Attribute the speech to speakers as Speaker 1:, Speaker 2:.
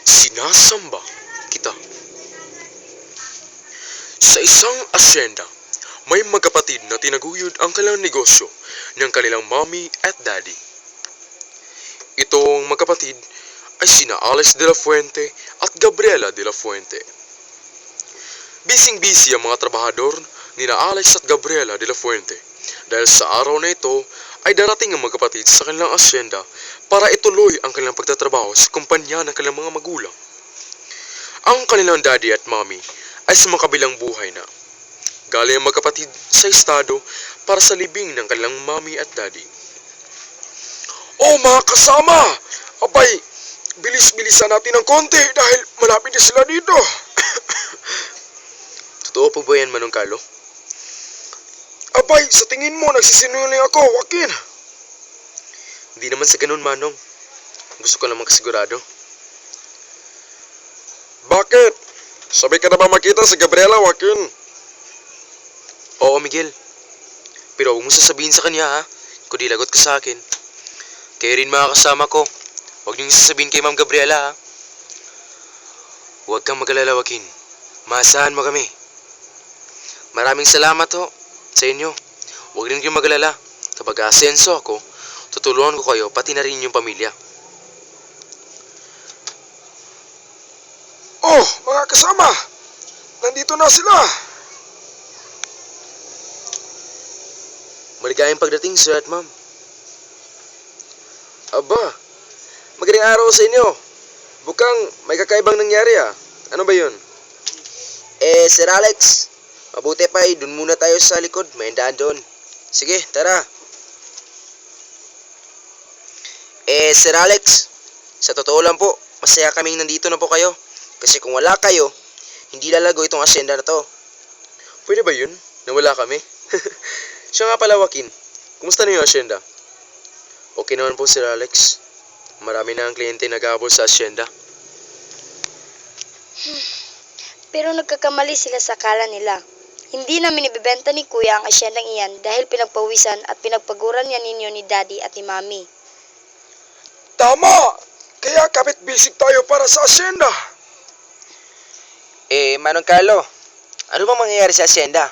Speaker 1: Sinasamba kita. Sa isang asyenda, may magkapatid na tinaguyod ang kanilang negosyo ng kanilang mommy at daddy. Itong magkapatid ay sina Alex de la Fuente at Gabriela de la Fuente. Bising-busy ang mga trabahador nina Alex at Gabriela de la Fuente dahil sa araw na ito ay darating ang magkapatid sa kanilang asyenda para ituloy ang kanilang pagtatrabaho sa kumpanya ng kanilang mga magulang. Ang kanilang daddy at mommy ay sa makabilang buhay na. Galing ang magkapatid sa estado para sa libing ng kanilang mommy at daddy. Oh mga kasama! Abay, bilis-bilisan natin ng konti dahil malapit na sila dito. Totoo po ba yan, Manong Carlo? Abay, sa tingin mo nagsisinungaling ako, Joaquin. Hindi naman sa ganun, Manong. Gusto ko lang makasigurado. Bakit? Sabay ka na ba makita si Gabriela, Joaquin? Oo, Miguel. Pero huwag mo sasabihin sa kanya, ha? Kundi lagot ka sa akin. Kayo rin mga kasama ko. Huwag niyong sasabihin kay Ma'am Gabriela, ha? Huwag kang mag-alala, Joaquin. Maasahan mo kami. Maraming salamat ho sa inyo. Huwag rin kayong mag-alala. Kapag asenso ako, tutulungan ko kayo pati na rin yung pamilya. Oh, mga kasama! Nandito na sila! Maligayang pagdating, sir at ma'am. Aba, magandang araw sa inyo. Bukang may kakaibang nangyari ah. Ano ba yun?
Speaker 2: Sir Alex, mabuti pa dun muna tayo sa likod, may daan doon.
Speaker 1: Sige, tara.
Speaker 2: Sir Alex, sa totoo lang po, masaya kaming nandito na po kayo. Kasi kung wala kayo, hindi lalago itong asyenda na to.
Speaker 1: Pwede ba yun? Nawala kami? Siya nga pala, Joaquin. Kumusta na yung asyenda? Okay naman po, Sir Alex. Marami na ang kliyente nag-aabol sa asyenda.
Speaker 3: Pero nagkakamali sila sa akala nila. Hindi namin ibebenta ni Kuya ang asyendang iyan dahil pinagpawisan at pinagpaguran niya ninyo ni Daddy at ni Mami.
Speaker 1: Tama! Kaya kapit bisig tayo para sa asyenda.
Speaker 2: Manong Carlo, ano bang mangyayari sa asyenda?